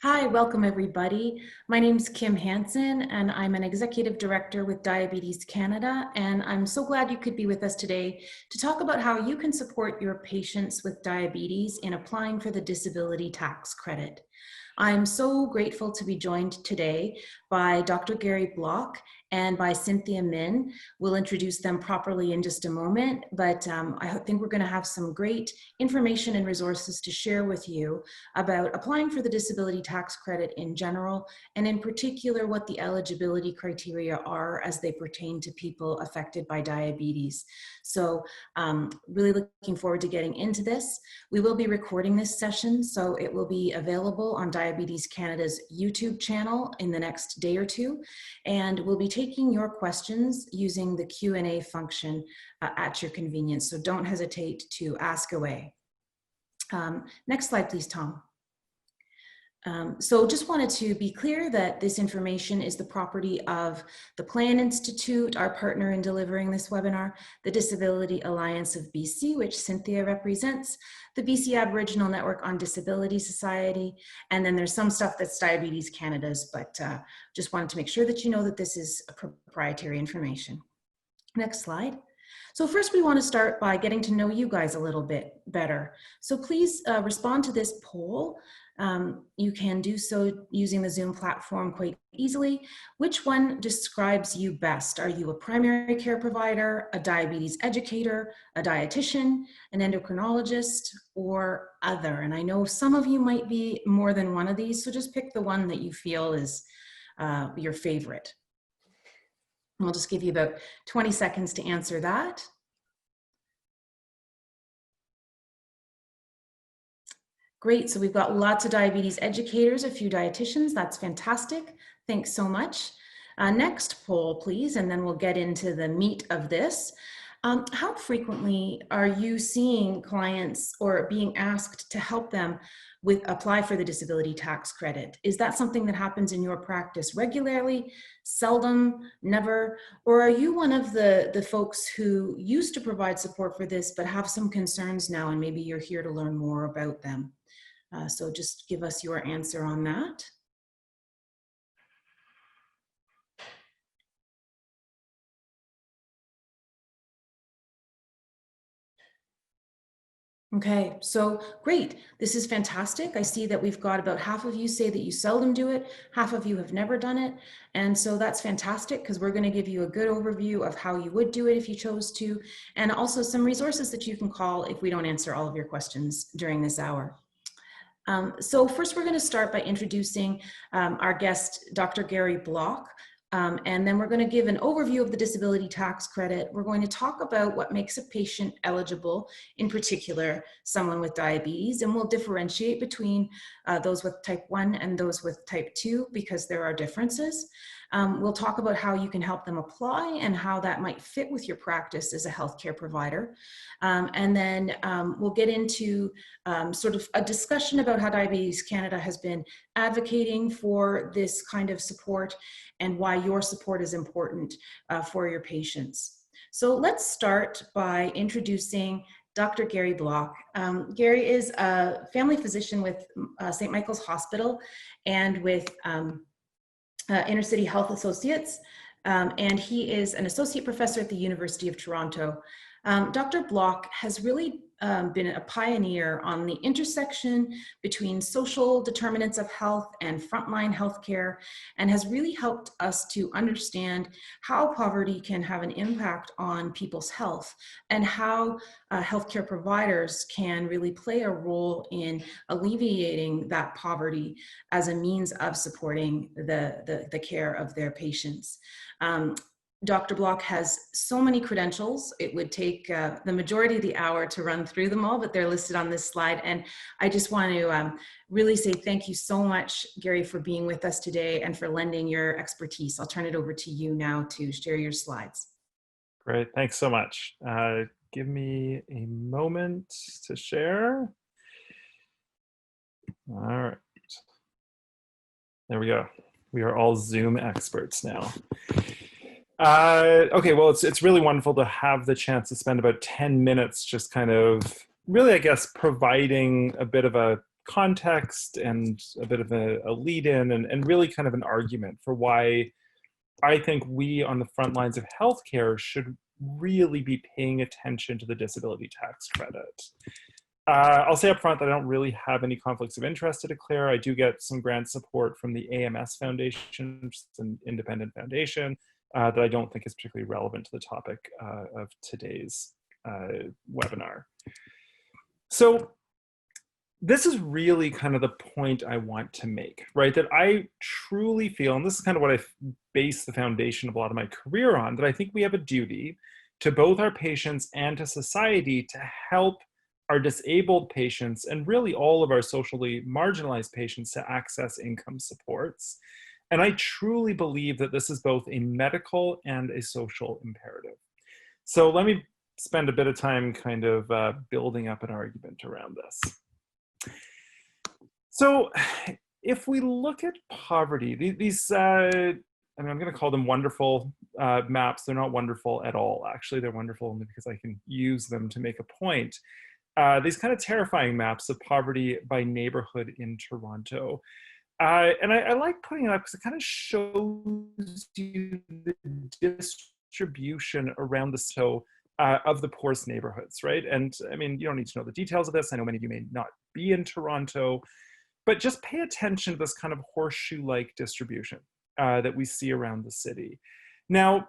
Hi, welcome everybody. My name is Kim Hansen and I'm an Executive Director with Diabetes Canada, and I'm so glad you could be with us today to talk about how you can support your patients with diabetes in applying for the disability tax credit. I'm so grateful to be joined today by Dr. Gary Block and by Cynthia Min. We'll introduce them properly in just a moment, but I think we're going to have some great information and resources to share with you about applying for the disability tax credit in general, and in particular what the eligibility criteria are as they pertain to people affected by diabetes. So really looking forward to getting into this. We will be recording this session, so it will be available on Diabetes Canada's YouTube channel in the next day or two, and we'll be taking your questions using the Q&A function at your convenience, so don't hesitate to ask away. Next slide, please, Tom. So just wanted to be clear that this information is the property of the Plan Institute, our partner in delivering this webinar, the Disability Alliance of BC, which Cynthia represents, the BC Aboriginal Network on Disability Society, and then there's some stuff that's Diabetes Canada's, but just wanted to make sure that you know that this is proprietary information. Next slide. So first we want to start by getting to know you guys a little bit better. So please respond to this poll. You can do so using the Zoom platform quite easily. Which one describes you best? Are you a primary care provider, a diabetes educator, a dietitian, an endocrinologist, or other? And I know some of you might be more than one of these, so just pick the one that you feel is your favorite. We'll just give you about 20 seconds to answer that. Great, so we've got lots of diabetes educators, a few dietitians, that's fantastic. Thanks so much. Next poll, please, and then we'll get into the meat of this. How frequently are you seeing clients or being asked to help them apply for the disability tax credit? Is that something that happens in your practice regularly, seldom, never? Or are you one of the folks who used to provide support for this but have some concerns now and maybe you're here to learn more about them? So just give us your answer on that. Okay, so great. This is fantastic. I see that we've got about half of you say that you seldom do it. Half of you have never done it. And so that's fantastic because we're going to give you a good overview of how you would do it if you chose to, and also some resources that you can call if we don't answer all of your questions during this hour. So first we're going to start by introducing our guest, Dr. Gary Block. And then we're going to give an overview of the disability tax credit. We're going to talk about what makes a patient eligible, in particular, someone with diabetes, and we'll differentiate between those with type 1 and those with type 2 because there are differences. We'll talk about how you can help them apply and how that might fit with your practice as a healthcare provider. And then we'll get into sort of a discussion about how Diabetes Canada has been advocating for this kind of support and why your support is important for your patients. So let's start by introducing Dr. Gary Block. Gary is a family physician with St. Michael's Hospital and with Inner City Health Associates, and he is an associate professor at the University of Toronto. Dr. Block has really been a pioneer on the intersection between social determinants of health and frontline healthcare, and has really helped us to understand how poverty can have an impact on people's health and how healthcare providers can really play a role in alleviating that poverty as a means of supporting the care of their patients. Dr. Block has so many credentials, it would take the majority of the hour to run through them all, but they're listed on this slide. And I just want to really say thank you so much, Gary, for being with us today and for lending your expertise. I'll turn it over to you now to share your slides. Great, thanks so much. Give me a moment to share. All right, there we go. We are all Zoom experts now. Okay, well, it's really wonderful to have the chance to spend about 10 minutes just kind of really, I guess, providing a bit of a context and a bit of a lead in and really kind of an argument for why I think we on the front lines of healthcare should really be paying attention to the disability tax credit. I'll say up front that I don't really have any conflicts of interest to declare. I do get some grant support from the AMS Foundation, which is an independent foundation that I don't think is particularly relevant to the topic of today's webinar. So this is really kind of the point I want to make, right? That I truly feel, and this is kind of what I base the foundation of a lot of my career on, that I think we have a duty to both our patients and to society to help our disabled patients and really all of our socially marginalized patients to access income supports. And I truly believe that this is both a medical and a social imperative. So let me spend a bit of time kind of building up an argument around this. So if we look at poverty, these I mean, I'm going to call them wonderful maps. They're not wonderful at all. Actually, they're wonderful only because I can use them to make a point. These kind of terrifying maps of poverty by neighborhood in Toronto. And I like putting it up because it kind of shows you the distribution around the of the poorest neighborhoods, right? And I mean, you don't need to know the details of this. I know many of you may not be in Toronto, but just pay attention to this kind of horseshoe-like distribution that we see around the city. Now,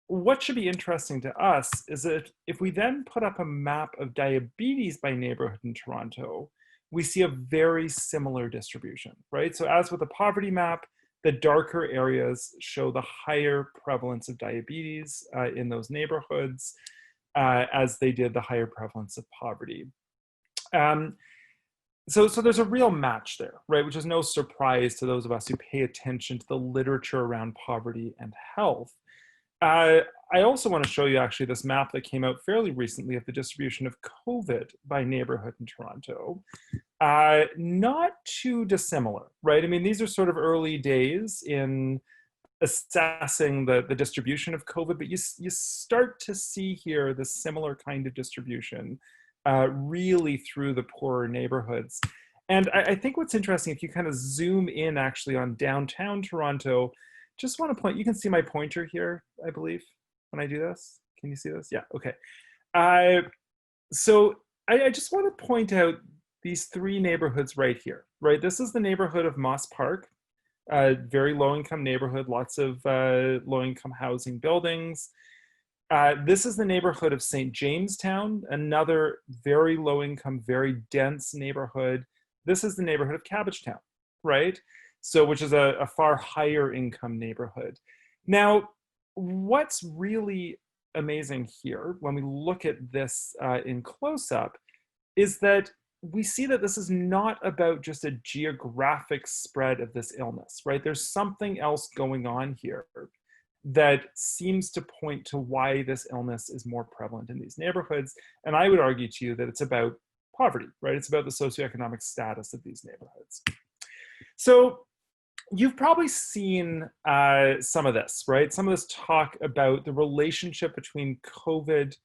what should be interesting to us is that if we then put up a map of diabetes by neighborhood in Toronto, we see a very similar distribution, right? So as with the poverty map, the darker areas show the higher prevalence of diabetes in those neighborhoods, as they did the higher prevalence of poverty. So there's a real match there, right? Which is no surprise to those of us who pay attention to the literature around poverty and health. I also want to show you actually this map that came out fairly recently of the distribution of COVID by neighborhood in Toronto. Not too dissimilar, right? I mean, these are sort of early days in assessing the distribution of COVID, but you start to see here the similar kind of distribution really through the poorer neighborhoods. And I think what's interesting, if you kind of zoom in actually on downtown Toronto, just want to point, you can see my pointer here, I believe, when I do this. Can you see this? Yeah, okay. So I just want to point out these three neighborhoods right here, right? This is the neighborhood of Moss Park, very low-income neighborhood, lots of low-income housing buildings. This is the neighborhood of St. Jamestown, another very low-income, very dense neighborhood. This is the neighborhood of Cabbagetown, right? So, which is a far higher income neighborhood. Now, what's really amazing here when we look at this in close-up is that we see that this is not about just a geographic spread of this illness, right? There's something else going on here that seems to point to why this illness is more prevalent in these neighborhoods. And I would argue to you that it's about poverty, right? It's about the socioeconomic status of these neighborhoods. So you've probably seen some of this, right? Some of this talk about the relationship between COVID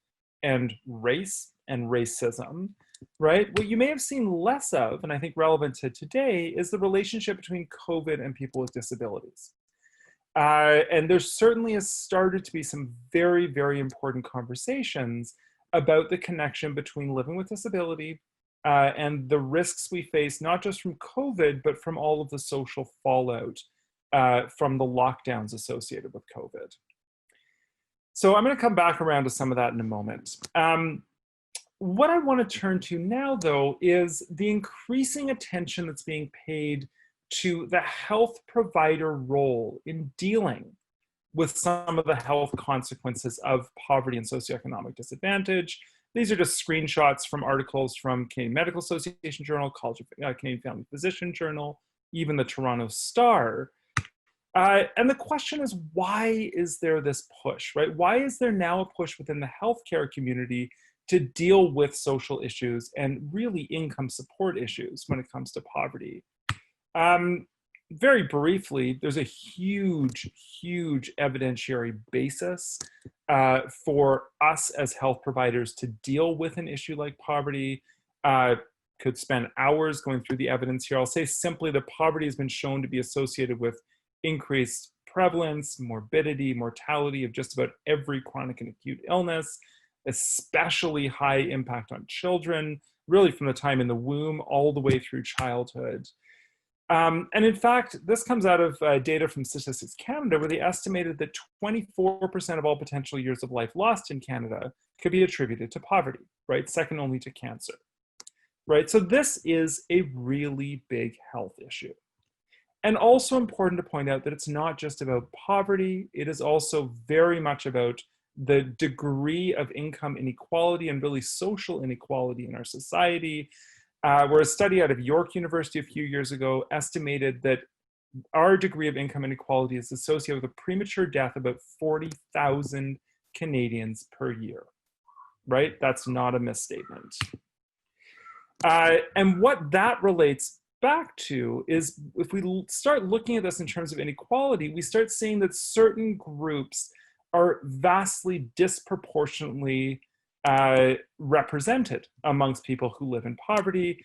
and race and racism, right? What you may have seen less of, and I think relevant to today, is the relationship between COVID and people with disabilities. And there certainly has started to be some very, very important conversations about the connection between living with disability and the risks we face, not just from COVID, but from all of the social fallout from the lockdowns associated with COVID. So I'm going to come back around to some of that in a moment. What I want to turn to now, though, is the increasing attention that's being paid to the health provider role in dealing with some of the health consequences of poverty and socioeconomic disadvantage. These are just screenshots from articles from Canadian Medical Association Journal, College of Canadian Family Physician Journal, even the Toronto Star. And the question is, why is there this push, right? Why is there now a push within the healthcare community to deal with social issues and really income support issues when it comes to poverty? Very briefly, there's a huge, huge evidentiary basis for us as health providers to deal with an issue like poverty. could spend hours going through the evidence here. I'll say simply that poverty has been shown to be associated with increased prevalence, morbidity, mortality of just about every chronic and acute illness, especially high impact on children, really from the time in the womb all the way through childhood. And in fact, this comes out of data from Statistics Canada, where they estimated that 24% of all potential years of life lost in Canada could be attributed to poverty, right? Second only to cancer, right? So this is a really big health issue. And also important to point out that it's not just about poverty, it is also very much about the degree of income inequality and really social inequality in our society. Where a study out of York University a few years ago estimated that our degree of income inequality is associated with a premature death of about 40,000 Canadians per year, right? That's not a misstatement. And what that relates back to is, if we start looking at this in terms of inequality, we start seeing that certain groups are vastly disproportionately represented amongst people who live in poverty.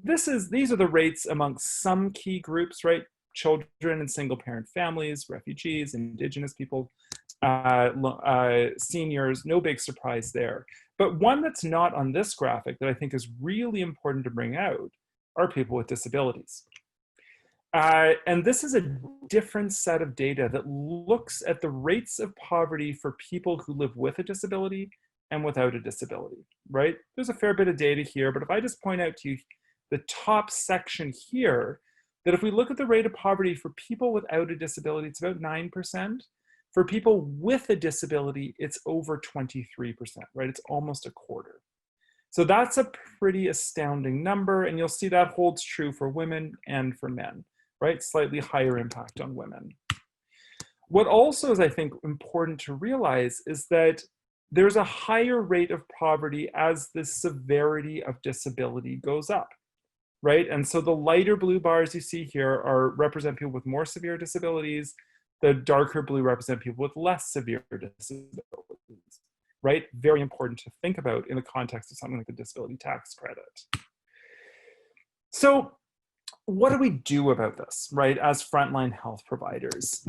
These are the rates amongst some key groups, right? Children and single parent families, refugees, Indigenous people, seniors, no big surprise there. But one that's not on this graphic that I think is really important to bring out are people with disabilities. And this is a different set of data that looks at the rates of poverty for people who live with a disability and without a disability, right? There's a fair bit of data here, but if I just point out to you the top section here, that if we look at the rate of poverty for people without a disability, it's about 9%. For people with a disability, it's over 23%, right? It's almost a quarter. So that's a pretty astounding number, and you'll see that holds true for women and for men, right? Slightly higher impact on women. What also is, I think, important to realize is that there's a higher rate of poverty as the severity of disability goes up, right? And so the lighter blue bars you see here represent people with more severe disabilities. The darker blue represent people with less severe disabilities, right? Very important to think about in the context of something like the disability tax credit. So what do we do about this, right, as frontline health providers?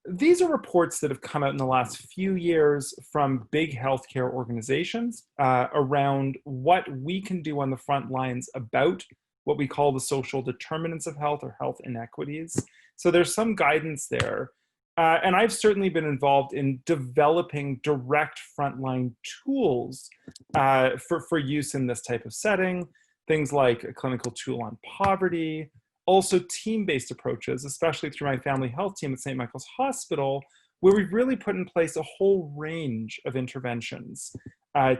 These are reports that have come out in the last few years from big healthcare organizations around what we can do on the front lines about what we call the social determinants of health or health inequities. So there's some guidance there. And I've certainly been involved in developing direct frontline tools for use in this type of setting. Things like a clinical tool on poverty, also team-based approaches, especially through my family health team at St. Michael's Hospital, where we've really put in place a whole range of interventions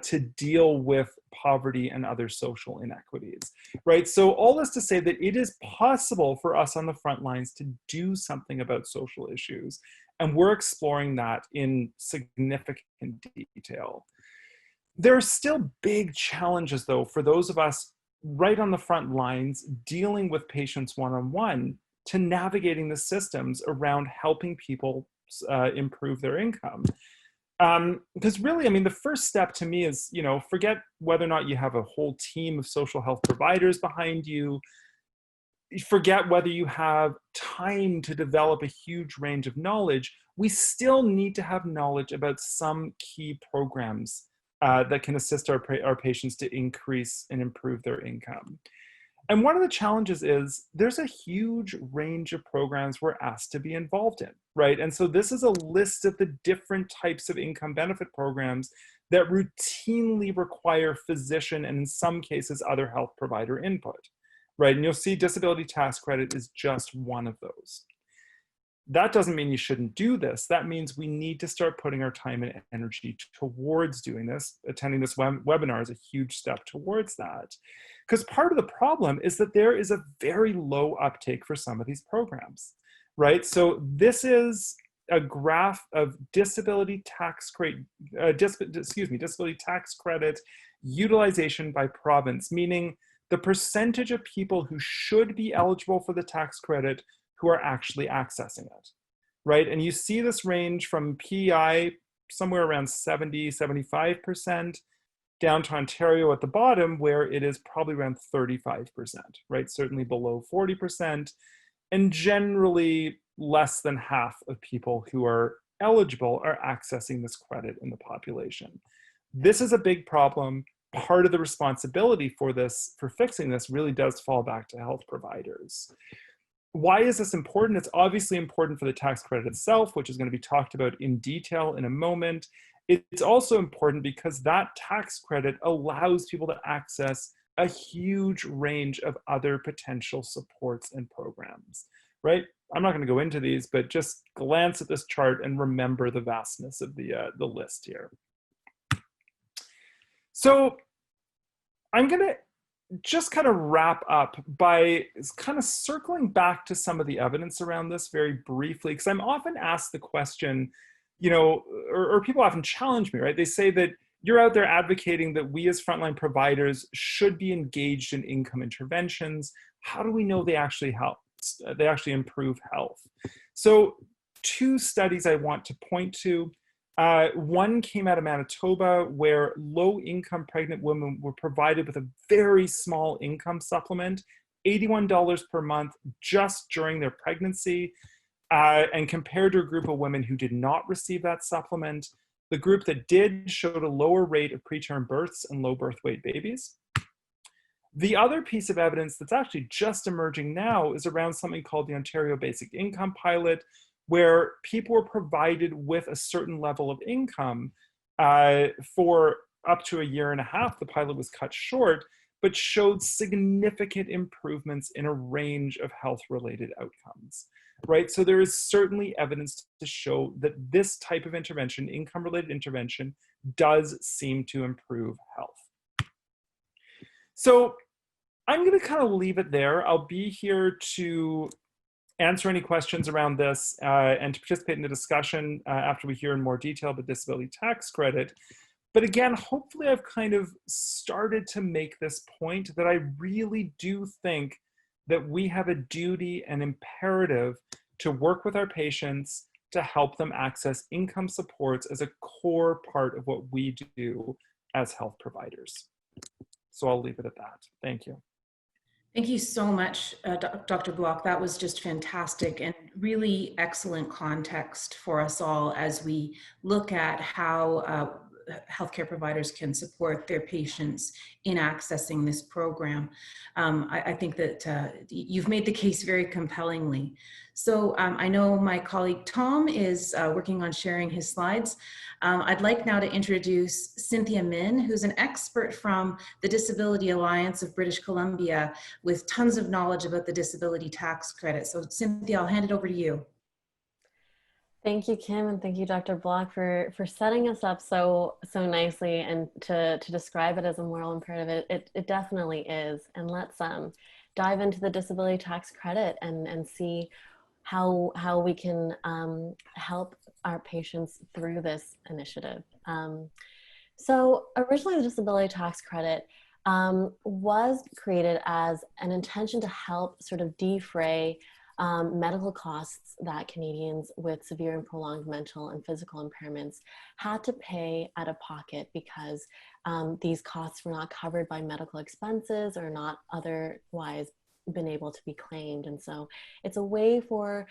to deal with poverty and other social inequities, right? So all this to say that it is possible for us on the front lines to do something about social issues, and we're exploring that in significant detail. There are still big challenges, though, for those of us right on the front lines dealing with patients one-on-one to navigating the systems around helping people improve their income. Because really, I mean, the first step to me is, forget whether or not you have a whole team of social health providers behind you. Forget whether you have time to develop a huge range of knowledge. We still need to have knowledge about some key programs that can assist our patients to increase and improve their income. And one of the challenges is there's a huge range of programs we're asked to be involved in, right? And so this is a list of the different types of income benefit programs that routinely require physician and in some cases other health provider input, right? And you'll see disability tax credit is just one of those. That doesn't mean you shouldn't do this. That means we need to start putting our time and energy towards doing this. Attending this webinar is a huge step towards that. Because part of the problem is that there is a very low uptake for some of these programs, right? So this is a graph of disability tax credit utilization by province, meaning the percentage of people who should be eligible for the tax credit who are actually accessing it, right? And you see this range from PEI somewhere around 70, 75%, down to Ontario at the bottom, where it is probably around 35%, right? Certainly below 40%, and generally less than half of people who are eligible are accessing this credit in the population. This is a big problem. Part of the responsibility for this, for fixing this, really does fall back to health providers. Why is this important? It's obviously important for the tax credit itself, which is going to be talked about in detail in a moment. It's also important because that tax credit allows people to access a huge range of other potential supports and programs, right? I'm not going to go into these, but just glance at this chart and remember the vastness of the list here. So I'm going to just kind of wrap up by kind of circling back to some of the evidence around this very briefly, because I'm often asked the question, you know, or people often challenge me, right? They say that you're out there advocating that we as frontline providers should be engaged in income interventions. How do we know they actually help? They actually improve health? So 2 studies I want to point to. One came out of Manitoba, where low-income pregnant women were provided with a very small income supplement, $81 per month just during their pregnancy, and compared to a group of women who did not receive that supplement. The group that did showed a lower rate of preterm births and low birth weight babies. The other piece of evidence that's actually just emerging now is around something called the Ontario Basic Income Pilot, where people were provided with a certain level of income for up to a year and a half. The pilot was cut short, but showed significant improvements in a range of health-related outcomes, right? So there is certainly evidence to show that this type of intervention, income-related intervention, does seem to improve health. So I'm going to kind of leave it there. I'll be here to answer any questions around this and to participate in the discussion after we hear in more detail about disability tax credit. But again, hopefully I've kind of started to make this point that I really do think that we have a duty and imperative to work with our patients to help them access income supports as a core part of what we do as health providers. So I'll leave it at that. Thank you. Thank you so much, Dr. Block. That was just fantastic and really excellent context for us all as we look at how healthcare providers can support their patients in accessing this program. I think that you've made the case very compellingly. So I know my colleague Tom is working on sharing his slides. I'd like now to introduce Cynthia Min, who's an expert from the Disability Alliance of British Columbia with tons of knowledge about the disability tax credit. So Cynthia, I'll hand it over to you. Thank you, Kim, and thank you, Dr. Block, for setting us up so nicely and to describe it as a moral imperative. It definitely is. And let's dive into the disability tax credit and see how we can help our patients through this initiative. So originally, the disability tax credit was created as an intention to help sort of defray medical costs that Canadians with severe and prolonged mental and physical impairments had to pay out of pocket because these costs were not covered by medical expenses or not otherwise been able to be claimed. And so it's a way for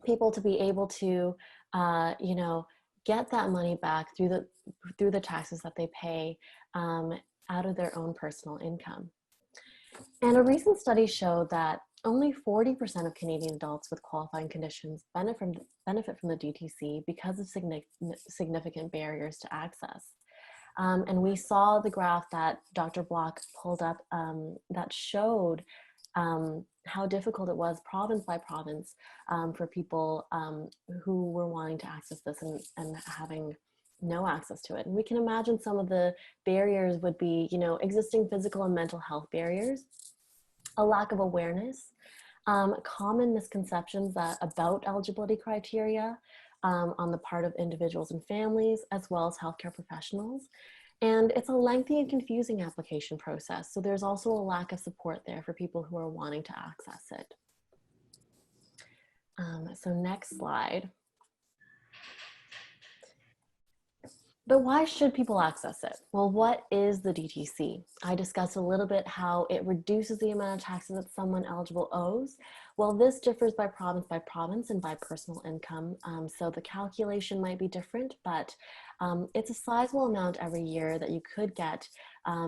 people to be able to, you know, get that money back through the taxes that they pay out of their own personal income. And a recent study showed that only 40% of Canadian adults with qualifying conditions benefit from the DTC because of significant barriers to access. And we saw the graph that Dr. Block pulled up that showed how difficult it was province by province for people who were wanting to access this and having no access to it. And we can imagine some of the barriers would be, you know, existing physical and mental health barriers, a lack of awareness, common misconceptions about eligibility criteria on the part of individuals and families, as well as healthcare professionals. And it's a lengthy and confusing application process. So there's also a lack of support there for people who are wanting to access it. So next slide. But why should people access it? Well, what is the DTC? I discussed a little bit how it reduces the amount of taxes that someone eligible owes. Well, this differs by province and by personal income. So the calculation might be different, but it's a sizable amount every year that you could get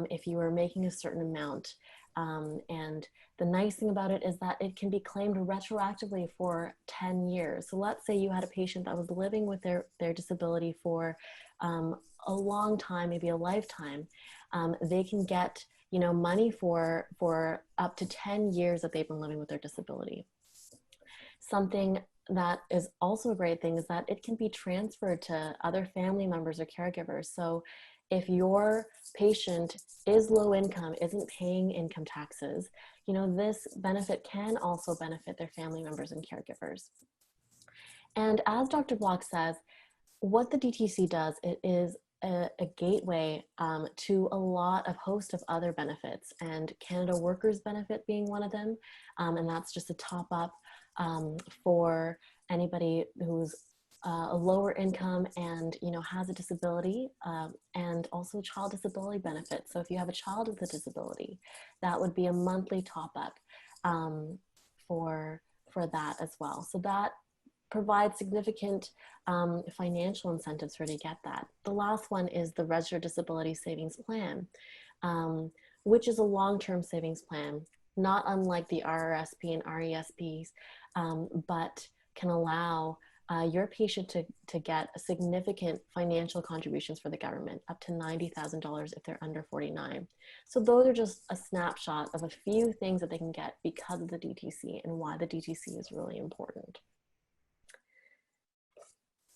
if you were making a certain amount. And the nice thing about it is that it can be claimed retroactively for 10 years. So let's say you had a patient that was living with their disability for a long time, maybe a lifetime. They can get, money for up to 10 years that they've been living with their disability. Something that is also a great thing is that it can be transferred to other family members or caregivers. So if your patient is low income, isn't paying income taxes, this benefit can also benefit their family members and caregivers. And as Dr. Block says, what the DTC does, it is a gateway to a host of other benefits, and Canada Workers Benefit being one of them. And that's just a top up for anybody who's a lower income and has a disability, and also child disability benefit. So if you have a child with a disability, that would be a monthly top up for that as well. So that provide significant financial incentives for you to get that. The last one is the Registered Disability Savings Plan, which is a long-term savings plan, not unlike the RRSP and RESPs, but can allow your patient to get significant financial contributions for the government, up to $90,000 if they're under 49. So those are just a snapshot of a few things that they can get because of the DTC and why the DTC is really important.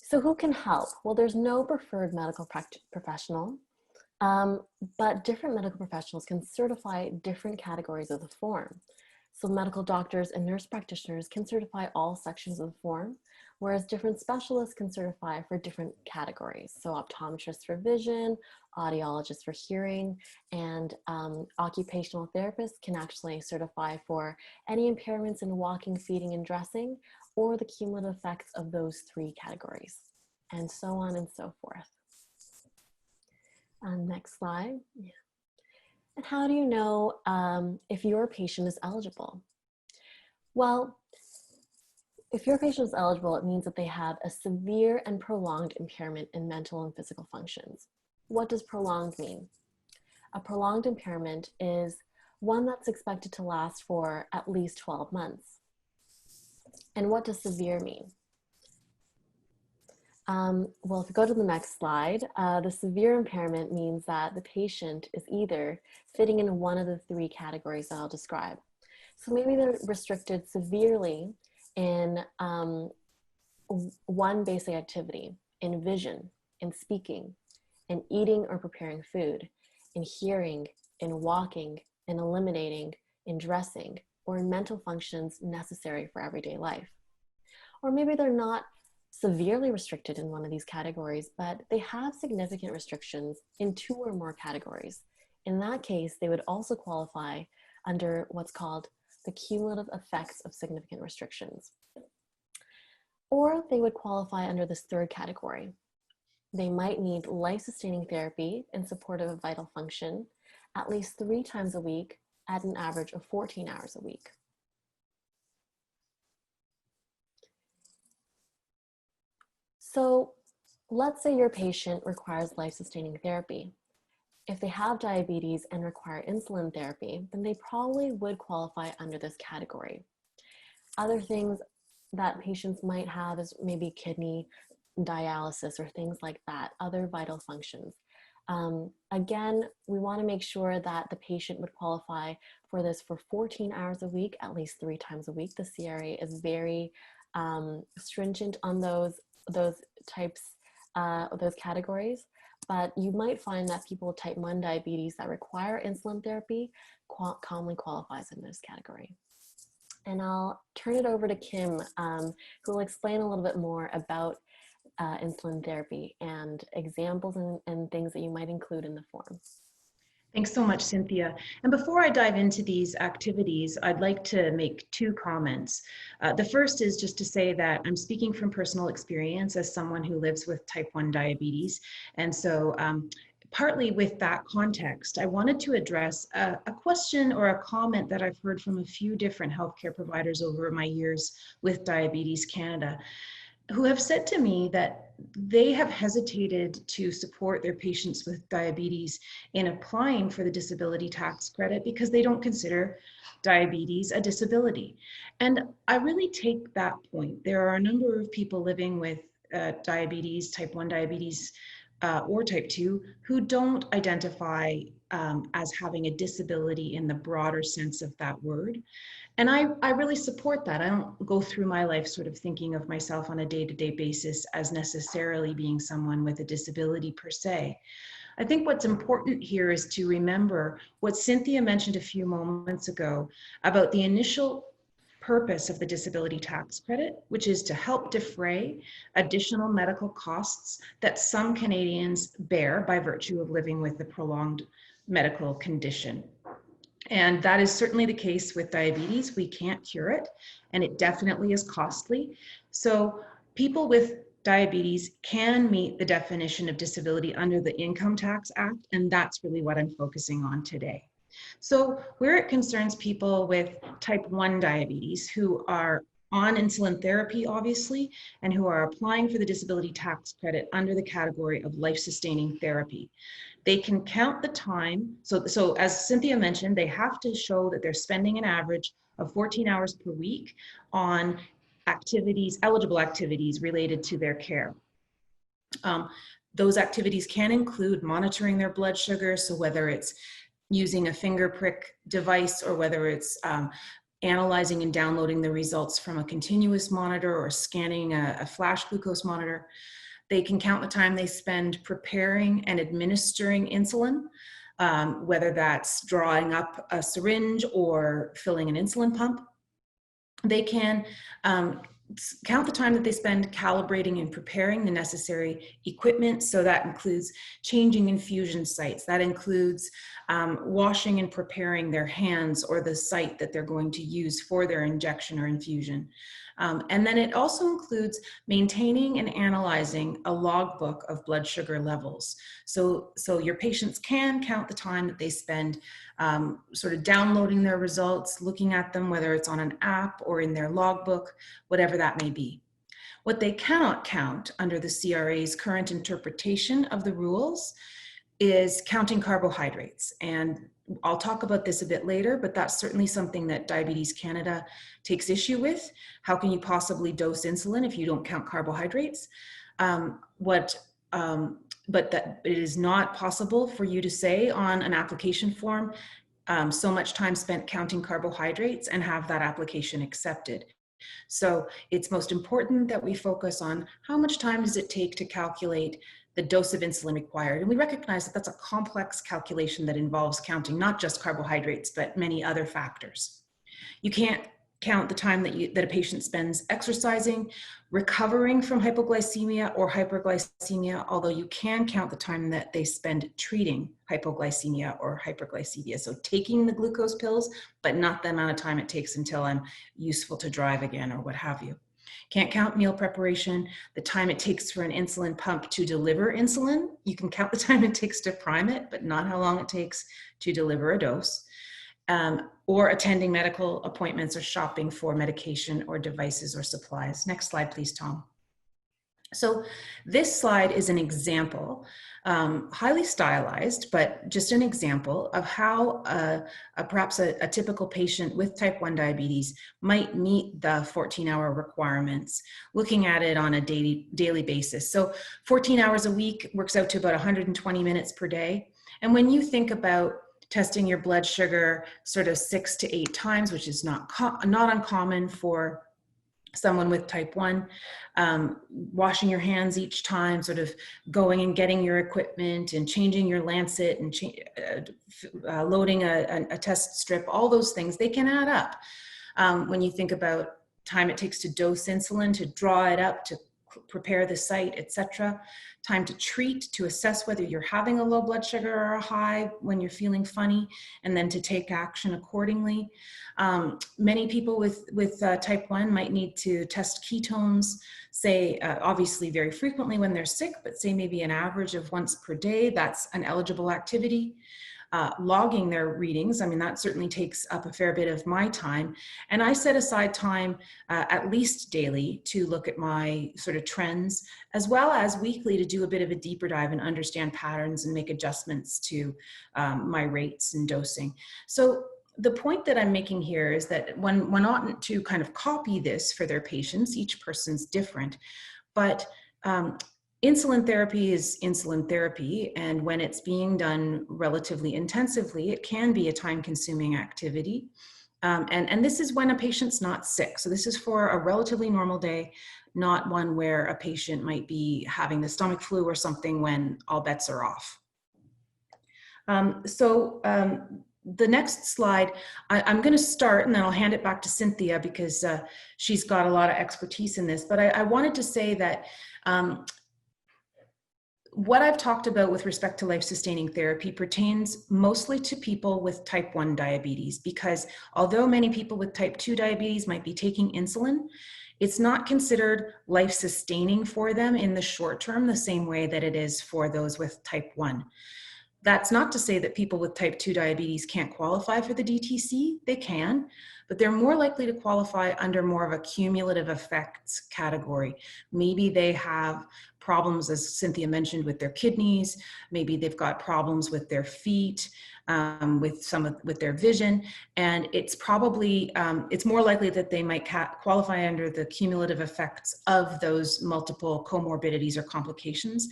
So who can help? Well, there's no preferred medical professional, but different medical professionals can certify different categories of the form. So medical doctors and nurse practitioners can certify all sections of the form, whereas different specialists can certify for different categories. So optometrists for vision, audiologists for hearing, and occupational therapists can actually certify for any impairments in walking, feeding, and dressing, or the cumulative effects of those three categories, and so on and so forth. Next slide. Yeah. And how do you know if your patient is eligible? Well, if your patient is eligible, it means that they have a severe and prolonged impairment in mental and physical functions. What does prolonged mean? A prolonged impairment is one that's expected to last for at least 12 months. And what does severe mean? Well, if we go to the next slide, the severe impairment means that the patient is either fitting in one of the three categories that I'll describe. So maybe they're restricted severely in one basic activity, in vision, in speaking, in eating or preparing food, in hearing, in walking, in eliminating, in dressing, or in mental functions necessary for everyday life. Or maybe they're not severely restricted in one of these categories, but they have significant restrictions in two or more categories. In that case, they would also qualify under what's called the cumulative effects of significant restrictions. Or they would qualify under this third category. They might need life-sustaining therapy in support of a vital function at least 3 times a week at an average of 14 hours a week. So let's say your patient requires life-sustaining therapy. If they have diabetes and require insulin therapy, then they probably would qualify under this category. Other things that patients might have is maybe kidney dialysis or things like that, other vital functions. Again, we want to make sure that the patient would qualify for this for 14 hours a week, at least 3 times a week. The CRA is very stringent on those types, those categories. But you might find that people with type 1 diabetes that require insulin therapy commonly qualifies in this category. And I'll turn it over to Kim, who will explain a little bit more about insulin therapy and examples and things that you might include in the form. Thanks so much, Cynthia. And before I dive into these activities, I'd like to make two comments. The first is just to say that I'm speaking from personal experience as someone who lives with type 1 diabetes. And so partly with that context, I wanted to address a question or a comment that I've heard from a few different healthcare providers over my years with Diabetes Canada, who have said to me that they have hesitated to support their patients with diabetes in applying for the disability tax credit because they don't consider diabetes a disability. And I really take that point. There are a number of people living with diabetes, type 1 diabetes, or type 2, who don't identify as having a disability in the broader sense of that word. And I really support that. I don't go through my life sort of thinking of myself on a day-to-day basis as necessarily being someone with a disability per se. I think what's important here is to remember what Cynthia mentioned a few moments ago about the initial purpose of the disability tax credit, which is to help defray additional medical costs that some Canadians bear by virtue of living with a prolonged medical condition. And that is certainly the case with diabetes. We can't cure it, and it definitely is costly. So people with diabetes can meet the definition of disability under the Income Tax Act, and that's really what I'm focusing on today. So where it concerns people with type 1 diabetes who are on insulin therapy, obviously, and who are applying for the disability tax credit under the category of life-sustaining therapy, they can count the time. So as Cynthia mentioned, they have to show that they're spending an average of 14 hours per week on activities, eligible activities related to their care. Those activities can include monitoring their blood sugar. So whether it's using a finger prick device or whether it's analyzing and downloading the results from a continuous monitor or scanning a flash glucose monitor. They can count the time they spend preparing and administering insulin, whether that's drawing up a syringe or filling an insulin pump. They can count the time that they spend calibrating and preparing the necessary equipment. So that includes changing infusion sites. That includes washing and preparing their hands or the site that they're going to use for their injection or infusion. And then it also includes maintaining and analyzing a logbook of blood sugar levels. So your patients can count the time that they spend sort of downloading their results, looking at them, whether it's on an app or in their logbook, whatever that may be. What they cannot count under the CRA's current interpretation of the rules is counting carbohydrates. And I'll talk about this a bit later, but that's certainly something that Diabetes Canada takes issue with. How can you possibly dose insulin if you don't count carbohydrates? But that it is not possible for you to say on an application form, so much time spent counting carbohydrates and have that application accepted. So it's most important that we focus on how much time does it take to calculate the dose of insulin required. And we recognize that that's a complex calculation that involves counting not just carbohydrates, but many other factors. You can't count the time that a patient spends exercising, recovering from hypoglycemia or hyperglycemia, although you can count the time that they spend treating hypoglycemia or hyperglycemia. So taking the glucose pills, but not the amount of time it takes until I'm useful to drive again or what have you. Can't count meal preparation, the time it takes for an insulin pump to deliver insulin. You can count the time it takes to prime it, but not how long it takes to deliver a dose. Or attending medical appointments or shopping for medication or devices or supplies. Next slide, please, Tom. So this slide is an example, highly stylized, but just an example of how perhaps a typical patient with type 1 diabetes might meet the 14-hour requirements, looking at it on a daily basis. So 14 hours a week works out to about 120 minutes per day. And when you think about testing your blood sugar sort of 6 to 8 times, which is not uncommon for someone with type 1, washing your hands each time, sort of going and getting your equipment and changing your lancet and loading a test strip, all those things, they can add up. When you think about time it takes to dose insulin, to draw it up, to prepare the site, etc. Time to treat, to assess whether you're having a low blood sugar or a high when you're feeling funny, and then to take action accordingly. Many people with type 1 might need to test ketones, say obviously very frequently when they're sick, but say maybe an average of once per day. That's an eligible activity. Logging their readings, I mean, that certainly takes up a fair bit of my time. And I set aside time at least daily to look at my sort of trends, as well as weekly to do a bit of a deeper dive and understand patterns and make adjustments to my rates and dosing. So the point that I'm making here is that one oughtn't to kind of copy this for their patients. Each person's different, but insulin therapy is insulin therapy, and when it's being done relatively intensively, it can be a time-consuming activity. And this is when a patient's not sick. So this is for a relatively normal day, not one where a patient might be having the stomach flu or something when all bets are off. The next slide, I'm going to start and then I'll hand it back to Cynthia because she's got a lot of expertise in this. But I wanted to say that what I've talked about with respect to life-sustaining therapy pertains mostly to people with type 1 diabetes, because although many people with type 2 diabetes might be taking insulin, it's not considered life-sustaining for them in the short term the same way that it is for those with type 1. That's not to say that people with type 2 diabetes can't qualify for the DTC. They can, but they're more likely to qualify under more of a cumulative effects category. Maybe they have problems, as Cynthia mentioned, with their kidneys. Maybe they've got problems with their feet, with their vision, and it's probably it's more likely that they might qualify under the cumulative effects of those multiple comorbidities or complications.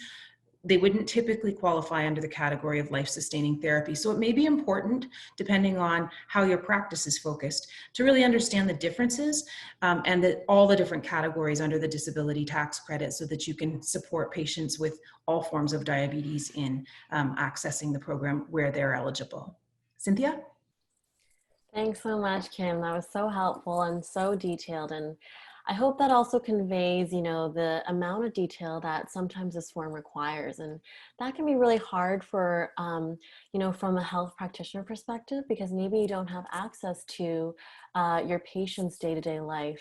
They wouldn't typically qualify under the category of life-sustaining therapy. So it may be important, depending on how your practice is focused, to really understand the differences and all the different categories under the disability tax credit so that you can support patients with all forms of diabetes in accessing the program where they're eligible. Cynthia? Thanks so much, Kim. That was so helpful and so detailed. And I hope that also conveys, you know, the amount of detail that sometimes this form requires. And that can be really hard for, you know, from a health practitioner perspective, because maybe you don't have access to your patient's day-to-day life.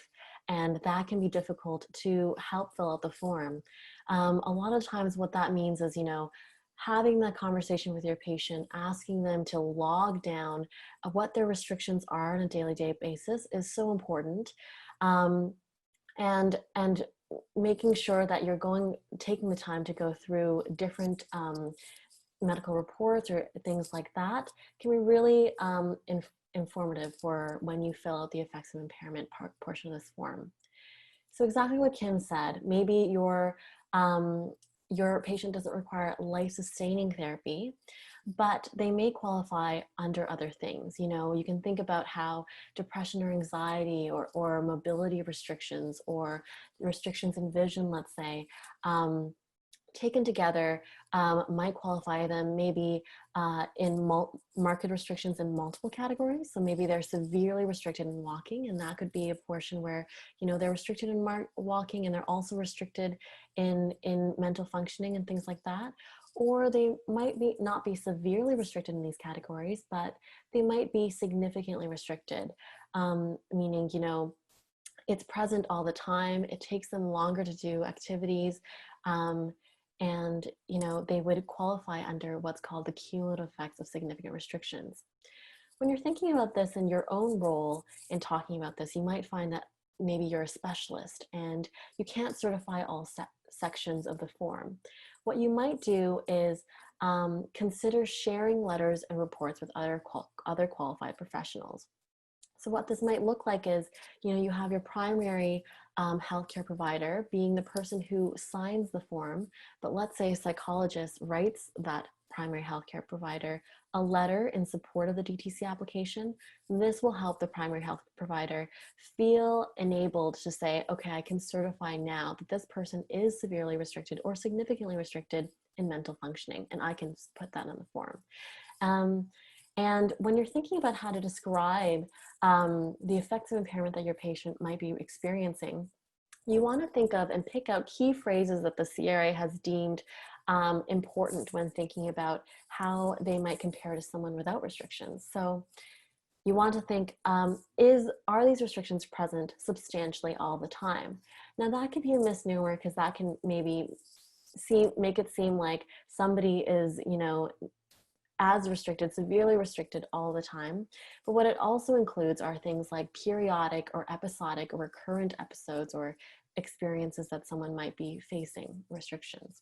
And that can be difficult to help fill out the form. A lot of times what that means is, you know, having that conversation with your patient, asking them to log down what their restrictions are on a daily basis is so important. And making sure that you're taking the time to go through different medical reports or things like that can be really informative for when you fill out the effects of impairment portion of this form. So exactly what Kim said, maybe your patient doesn't require life-sustaining therapy, but they may qualify under other things. You know, you can think about how depression or anxiety or mobility restrictions or restrictions in vision, let's say, taken together might qualify them maybe in marked restrictions in multiple categories. So maybe they're severely restricted in walking, and that could be a portion where, you know, they're restricted in walking and they're also restricted in mental functioning and things like that. Or they might not be severely restricted in these categories, but they might be significantly restricted, meaning, you know, it's present all the time. It takes them longer to do activities. And, you know, they would qualify under what's called the cumulative effects of significant restrictions. When you're thinking about this in your own role in talking about this, you might find that maybe you're a specialist and you can't certify all sections of the form. What you might do is consider sharing letters and reports with other qualified professionals. So what this might look like is, you know, you have your primary healthcare provider being the person who signs the form, but let's say a psychologist writes that primary healthcare provider a letter in support of the DTC application. This will help the primary health provider feel enabled to say, okay, I can certify now that this person is severely restricted or significantly restricted in mental functioning, and I can put that on the form. And when you're thinking about how to describe the effects of impairment that your patient might be experiencing, you want to think of and pick out key phrases that the CRA has deemed important when thinking about how they might compare to someone without restrictions. So you want to think, are these restrictions present substantially all the time? Now that can be a misnomer, because that can maybe make it seem like somebody is, as restricted, severely restricted all the time. But what it also includes are things like periodic or episodic or recurrent episodes or experiences that someone might be facing restrictions.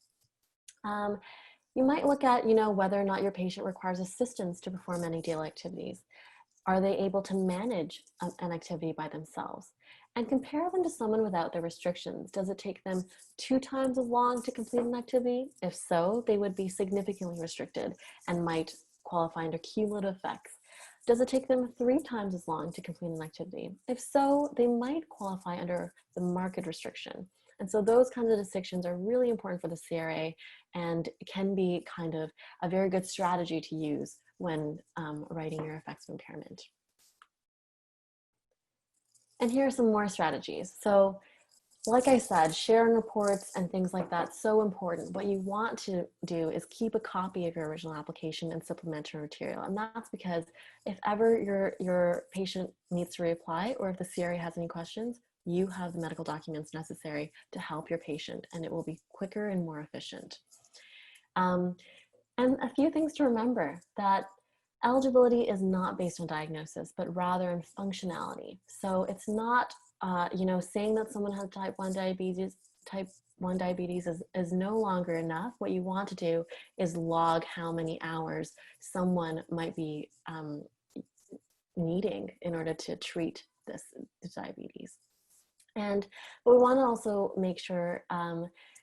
You might look at, whether or not your patient requires assistance to perform any daily activities. Are they able to manage an activity by themselves? And compare them to someone without the restrictions. Does it take them 2 times as long to complete an activity? If so, they would be significantly restricted and might qualify under cumulative effects. Does it take them 3 times as long to complete an activity? If so, they might qualify under the marked restriction. And so those kinds of distinctions are really important for the CRA and can be kind of a very good strategy to use when writing your effects of impairment. And here are some more strategies. So like I said, sharing reports and things like that, so important. What you want to do is keep a copy of your original application and supplementary material. And that's because if ever your patient needs to reapply, or if the CRA has any questions, you have the medical documents necessary to help your patient, and it will be quicker and more efficient. And a few things to remember: that eligibility is not based on diagnosis, but rather in functionality. So it's not, saying that someone has type 1 diabetes is no longer enough. What you want to do is log how many hours someone might be needing in order to treat this diabetes. But we want to also make sure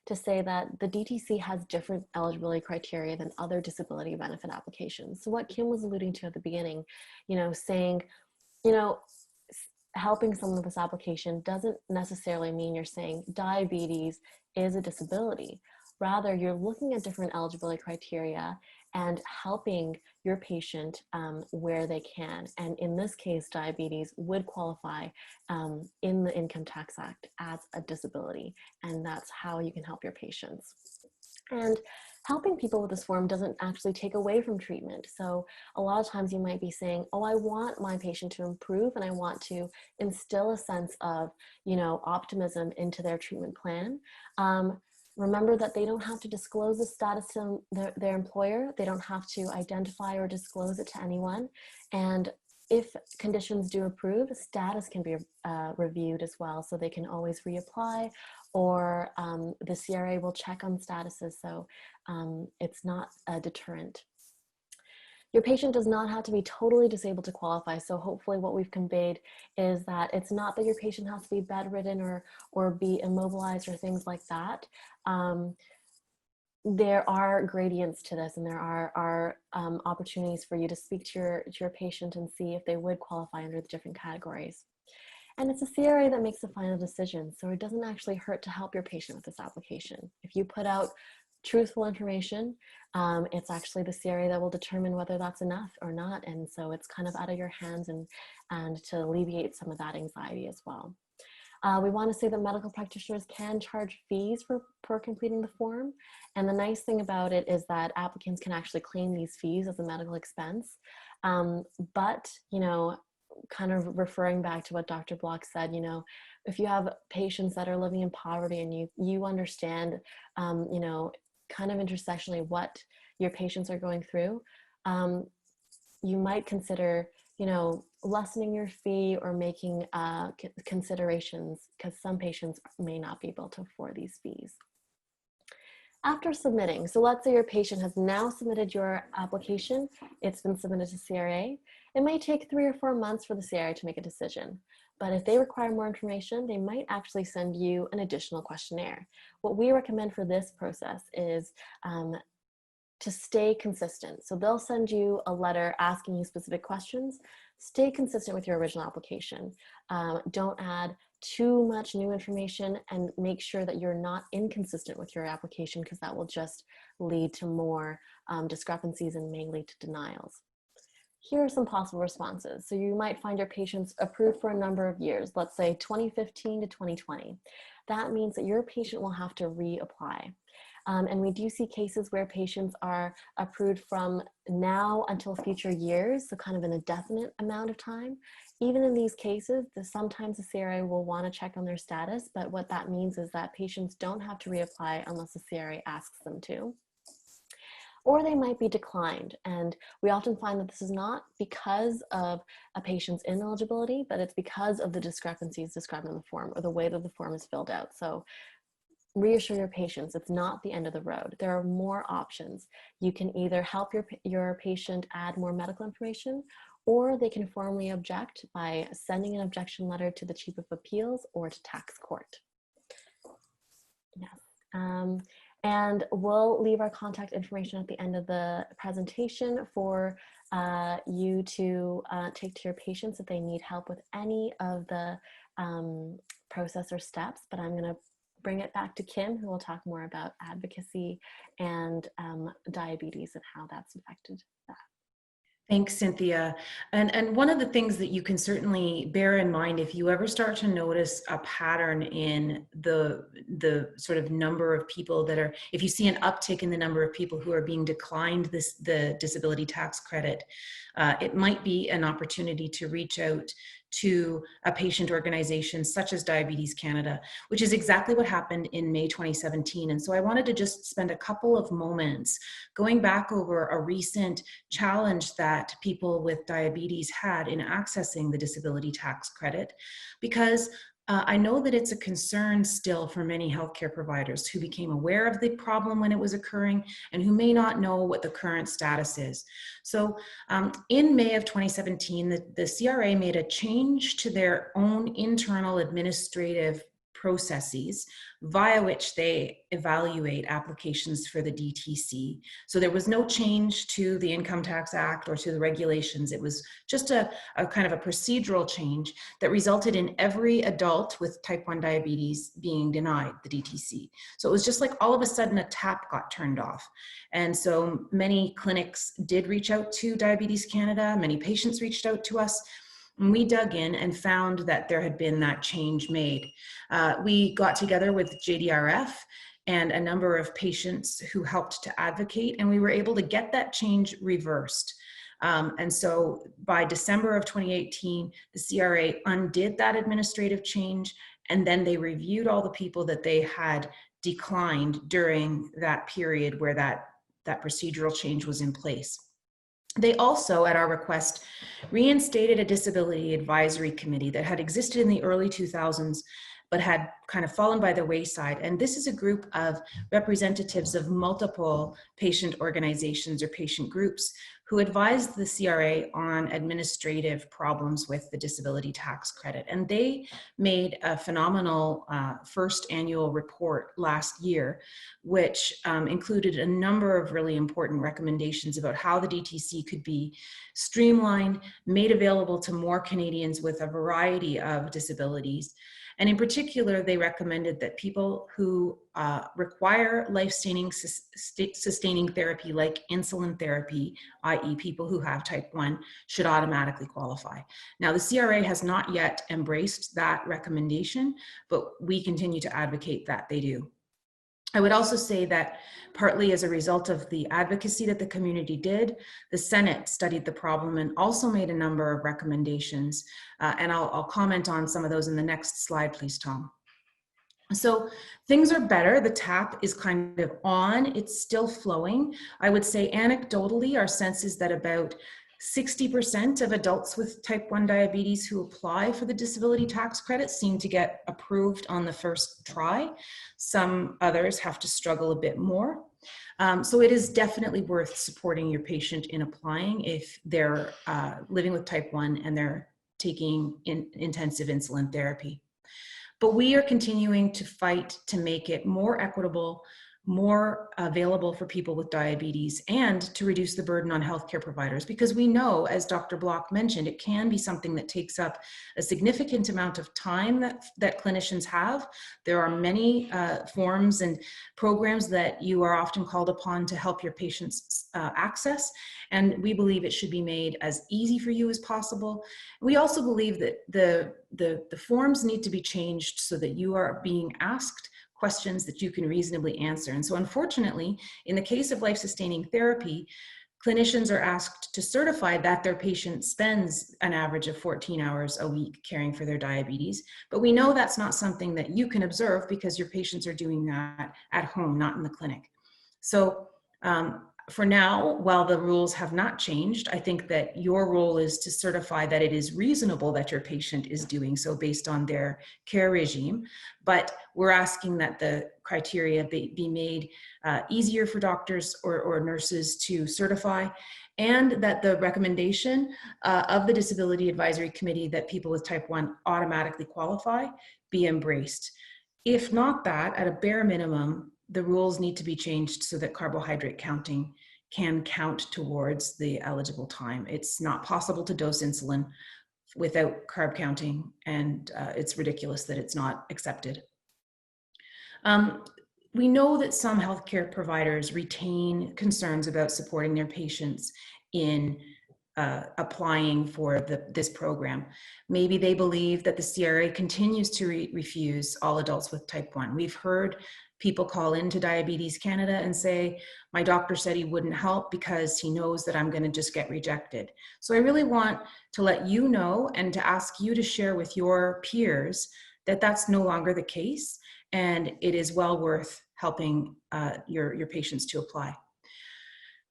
to say that the DTC has different eligibility criteria than other disability benefit applications. So what Kim was alluding to at the beginning, saying, helping someone with this application doesn't necessarily mean you're saying diabetes is a disability. Rather, you're looking at different eligibility criteria and helping your patient where they can. And in this case, diabetes would qualify in the Income Tax Act as a disability. And that's how you can help your patients. And helping people with this form doesn't actually take away from treatment. So a lot of times you might be saying, oh, I want my patient to improve, and I want to instill a sense of, optimism into their treatment plan. Remember that they don't have to disclose the status to their employer. They don't have to identify or disclose it to anyone. And if conditions do improve, status can be reviewed as well. So they can always reapply, or the CRA will check on statuses. So it's not a deterrent. Your patient does not have to be totally disabled to qualify. So hopefully what we've conveyed is that it's not that your patient has to be bedridden or be immobilized or things like that. There are gradients to this, and there are opportunities for you to speak to your patient and see if they would qualify under the different categories. And it's a CRA that makes the final decision, so it doesn't actually hurt to help your patient with this application. If you put out truthful information, it's actually the CRA that will determine whether that's enough or not, and so it's kind of out of your hands and to alleviate some of that anxiety as well. We want to say that medical practitioners can charge fees for completing the form, and the nice thing about it is that applicants can actually claim these fees as a medical expense. But kind of referring back to what Dr. Block said, if you have patients that are living in poverty and you understand, kind of intersectionally what your patients are going through, you might consider, lessening your fee or making considerations, because some patients may not be able to afford these fees. After submitting, so let's say your patient has now submitted your application, it's been submitted to CRA. It may take 3 or 4 months for the CRA to make a decision, but if they require more information, they might actually send you an additional questionnaire. What we recommend for this process is to stay consistent. So they'll send you a letter asking you specific questions. Stay consistent with your original application. Don't add too much new information, and make sure that you're not inconsistent with your application, because that will just lead to more discrepancies and may lead to denials. Here are some possible responses. So you might find your patients approved for a number of years, let's say 2015 to 2020. that means that your patient will have to reapply. And we do see cases where patients are approved from now until future years, so kind of an indefinite amount of time. Even in these cases, sometimes the CRA will want to check on their status, but what that means is that patients don't have to reapply unless the CRA asks them to. Or they might be declined. And we often find that this is not because of a patient's ineligibility, but it's because of the discrepancies described in the form or the way that the form is filled out. So reassure your patients, it's not the end of the road. There are more options. You can either help your patient add more medical information, or they can formally object by sending an objection letter to the Chief of Appeals or to tax court. Yes. And we'll leave our contact information at the end of the presentation for you to take to your patients if they need help with any of the process or steps. But I'm going to bring it back to Kim, who will talk more about advocacy and diabetes and how that's affected that. Thanks, Cynthia. And one of the things that you can certainly bear in mind if you ever start to notice a pattern in the sort of number of people that are, if you see an uptick in the number of people who are being declined the disability tax credit, it might be an opportunity to reach out to a patient organization such as Diabetes Canada, which is exactly what happened in May 2017. And so I wanted to just spend a couple of moments going back over a recent challenge that people with diabetes had in accessing the disability tax credit, because I know that it's a concern still for many healthcare providers who became aware of the problem when it was occurring and who may not know what the current status is. So in May of 2017, the CRA made a change to their own internal administrative processes via which they evaluate applications for the DTC. So there was no change to the Income Tax Act or to the regulations. It was just a kind of a procedural change that resulted in every adult with type 1 diabetes being denied the DTC. So it was just like all of a sudden a tap got turned off. And so many clinics did reach out to Diabetes Canada, many patients reached out to us. And we dug in and found that there had been that change made. We got together with JDRF and a number of patients who helped to advocate, and we were able to get that change reversed. And so by December of 2018, the CRA undid that administrative change, and then they reviewed all the people that they had declined during that period where that procedural change was in place. They also, at our request, reinstated a disability advisory committee that had existed in the early 2000s, but had kind of fallen by the wayside. And this is a group of representatives of multiple patient organizations or patient groups who advised the CRA on administrative problems with the disability tax credit. And they made a phenomenal first annual report last year, which included a number of really important recommendations about how the DTC could be streamlined, made available to more Canadians with a variety of disabilities. And in particular, they recommended that people who require life-sustaining therapy like insulin therapy, i.e. people who have type 1, should automatically qualify. Now, the CRA has not yet embraced that recommendation, but we continue to advocate that they do. I would also say that partly as a result of the advocacy that the community did, the Senate studied the problem and also made a number of recommendations. And I'll comment on some of those in the next slide, please, Tom. So things are better. The tap is kind of on. It's still flowing. I would say anecdotally, our sense is that about 60% of adults with type 1 diabetes who apply for the disability tax credit seem to get approved on the first try. Some others have to struggle a bit more. So it is definitely worth supporting your patient in applying if they're living with type 1 and they're taking intensive insulin therapy. But we are continuing to fight to make it more equitable, more available for people with diabetes and to reduce the burden on healthcare providers. Because we know, as Dr. Block mentioned, it can be something that takes up a significant amount of time that clinicians have. There are many forms and programs that you are often called upon to help your patients access. And we believe it should be made as easy for you as possible. We also believe that the forms need to be changed so that you are being asked questions that you can reasonably answer. And so unfortunately, in the case of life-sustaining therapy, clinicians are asked to certify that their patient spends an average of 14 hours a week caring for their diabetes. But we know that's not something that you can observe because your patients are doing that at home, not in the clinic. So for now, while the rules have not changed, I think that your role is to certify that it is reasonable that your patient is doing so based on their care regime. But we're asking that the criteria be made easier for doctors or nurses to certify, and that the recommendation of the Disability Advisory Committee that people with type 1 automatically qualify be embraced. If not that, at a bare minimum, the rules need to be changed so that carbohydrate counting can count towards the eligible time. It's not possible to dose insulin without carb counting, and it's ridiculous that it's not accepted. We know that some healthcare providers retain concerns about supporting their patients in applying for this program. Maybe they believe that the CRA continues to refuse all adults with type 1. We've heard people call into Diabetes Canada and say, my doctor said he wouldn't help because he knows that I'm going to just get rejected. So I really want to let you know and to ask you to share with your peers that that's no longer the case, and it is well worth helping your patients to apply.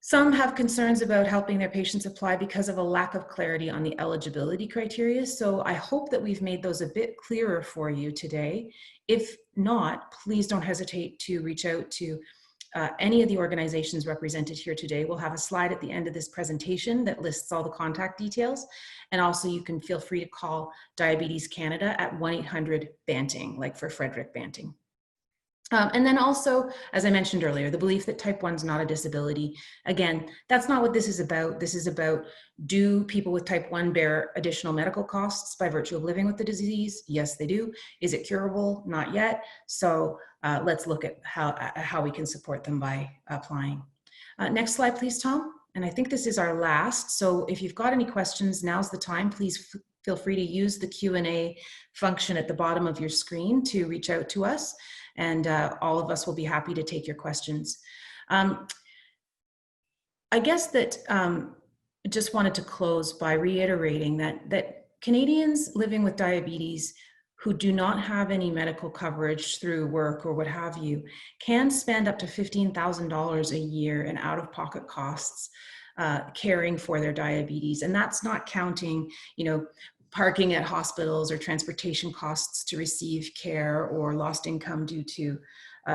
Some have concerns about helping their patients apply because of a lack of clarity on the eligibility criteria. So I hope that we've made those a bit clearer for you today. If not, please don't hesitate to reach out to any of the organizations represented here today. We'll have a slide at the end of this presentation that lists all the contact details. And also you can feel free to call Diabetes Canada at 1-800-BANTING, like for Frederick Banting. And then also, as I mentioned earlier, the belief that type 1 is not a disability. Again, that's not what this is about. This is about, do people with type 1 bear additional medical costs by virtue of living with the disease? Yes, they do. Is it curable? Not yet. So let's look at how we can support them by applying. Next slide, please, Tom. And I think this is our last. So if you've got any questions, now's the time. Please feel free to use the Q&A function at the bottom of your screen to reach out to us. And all of us will be happy to take your questions. I guess that I just wanted to close by reiterating that Canadians living with diabetes who do not have any medical coverage through work or what have you can spend up to $15,000 a year in out-of-pocket costs caring for their diabetes. And that's not counting, parking at hospitals or transportation costs to receive care or lost income due to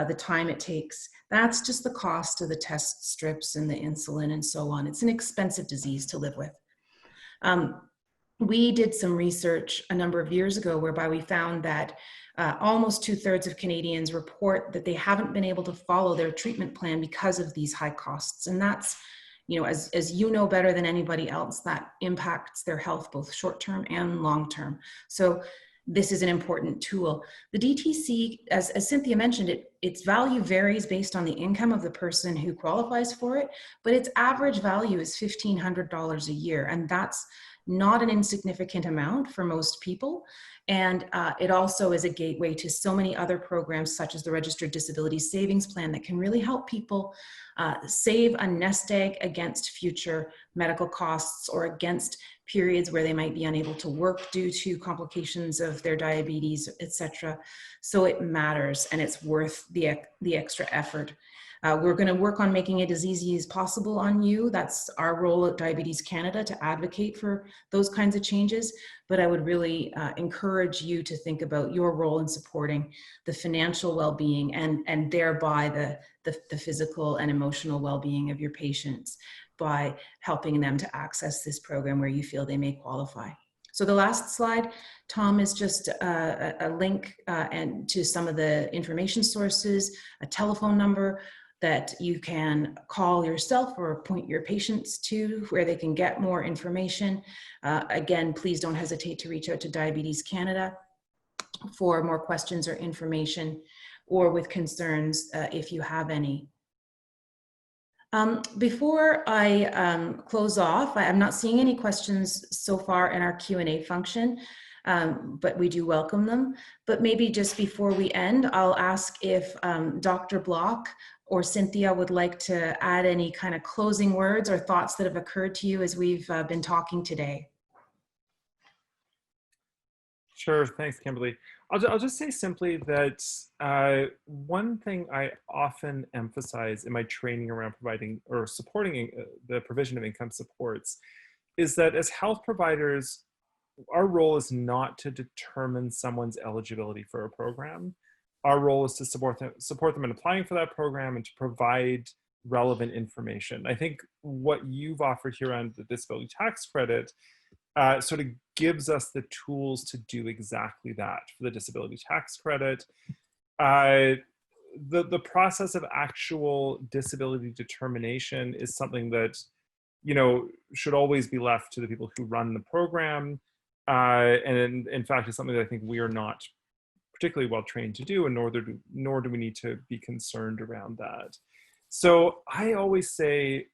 the time it takes. That's just the cost of the test strips and the insulin and so on. It's an expensive disease to live with. We did some research a number of years ago whereby we found that almost 2/3 of Canadians report that they haven't been able to follow their treatment plan because of these high costs. And that's, as you know better than anybody else, that impacts their health, both short-term and long-term. So this is an important tool. The DTC, as Cynthia mentioned, its value varies based on the income of the person who qualifies for it, but its average value is $1,500 a year. And that's not an insignificant amount for most people. And it also is a gateway to so many other programs, such as the Registered Disability Savings Plan, that can really help people save a nest egg against future medical costs or against periods where they might be unable to work due to complications of their diabetes, etc. So it matters, and it's worth the extra effort. We're going to work on making it as easy as possible on you. That's our role at Diabetes Canada, to advocate for those kinds of changes. But I would really encourage you to think about your role in supporting the financial well-being and thereby the physical and emotional well-being of your patients by helping them to access this program where you feel they may qualify. So the last slide, Tom, is just a link and to some of the information sources, a telephone number that you can call yourself or point your patients to where they can get more information. Again, please don't hesitate to reach out to Diabetes Canada for more questions or information, or with concerns if you have any. Before I close off, I'm not seeing any questions so far in our Q&A function, but we do welcome them. But maybe just before we end, I'll ask if Dr. Block or Cynthia would like to add any kind of closing words or thoughts that have occurred to you as we've been talking today. Sure, thanks, Kimberly. I'll just say simply that one thing I often emphasize in my training around providing or supporting the provision of income supports is that as health providers, our role is not to determine someone's eligibility for a program. Our role is to support them in applying for that program and to provide relevant information. I think what you've offered here on the disability tax credit sort of gives us the tools to do exactly that for the disability tax credit. The process of actual disability determination is something that, you know, should always be left to the people who run the program. And in fact, it's something that I think we are not particularly well trained to do, and nor do we need to be concerned around that. So I always say,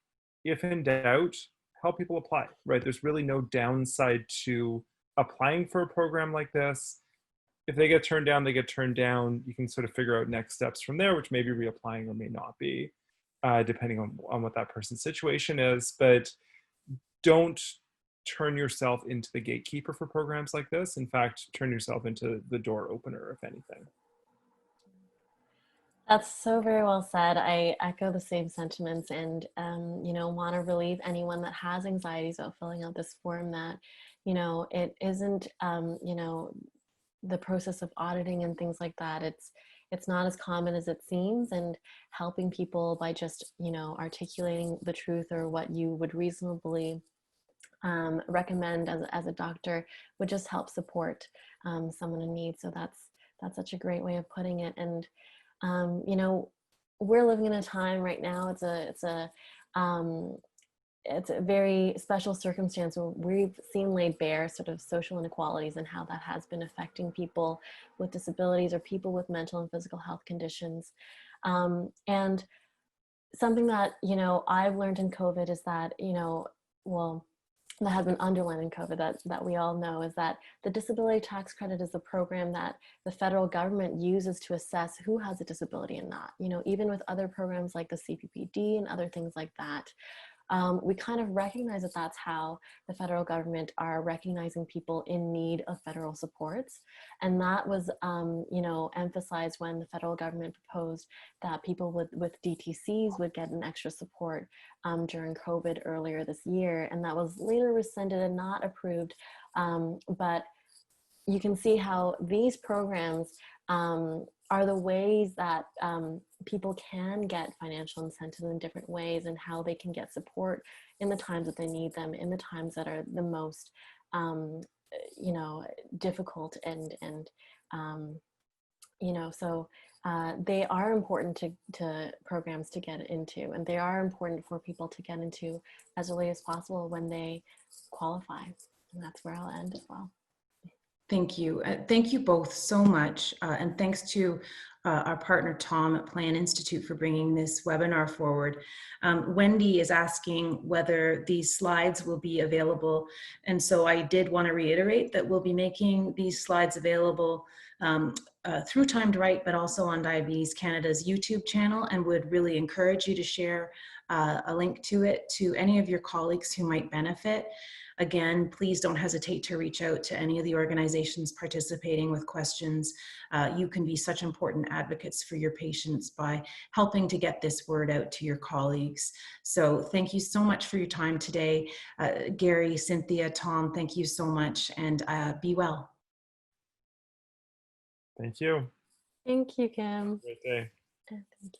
if in doubt, help people apply, right? There's really no downside to applying for a program like this. If they get turned down, they get turned down. You can sort of figure out next steps from there, which may be reapplying or may not be, depending on what that person's situation is. But don't turn yourself into the gatekeeper for programs like this. In fact, turn yourself into the door opener, if anything. That's so very well said. I echo the same sentiments, and you know, want to relieve anyone that has anxieties about filling out this form that, you know, it isn't, you know, the process of auditing and things like that. It's not as common as it seems, and helping people by just, you know, articulating the truth or what you would reasonably recommend as a doctor would just help support someone in need. So that's such a great way of putting it. And you know, we're living in a time right now. It's a very special circumstance where we've seen laid bare sort of social inequalities and how that has been affecting people with disabilities or people with mental and physical health conditions. And something that, you know, I've learned in COVID is that, you know, well, that has been underlined in COVID that we all know, is that the disability tax credit is a program that the federal government uses to assess who has a disability and not. You know, even with other programs like the CPPD and other things like that, we kind of recognize that that's how the federal government are recognizing people in need of federal supports. And that was, you know, emphasized when the federal government proposed that people with DTCs would get an extra support during COVID earlier this year. And that was later rescinded and not approved. But you can see how these programs are the ways that people can get financial incentives in different ways, and how they can get support in the times that they need them, in the times that are the most, you know, difficult and you know, so they are important to programs to get into, and they are important for people to get into as early as possible when they qualify. And that's where I'll end as well. Thank you. Thank you both so much. And thanks to our partner, Tom at Plan Institute, for bringing this webinar forward. Wendy is asking whether these slides will be available. And so I did want to reiterate that we'll be making these slides available through Time to Write, but also on Diabetes Canada's YouTube channel, and would really encourage you to share a link to it to any of your colleagues who might benefit. Again, please don't hesitate to reach out to any of the organizations participating with questions. You can be such important advocates for your patients by helping to get this word out to your colleagues. So thank you so much for your time today. Gary, Cynthia, Tom, thank you so much, and be well. Thank you. Thank you, Kim. Great day. Thank you.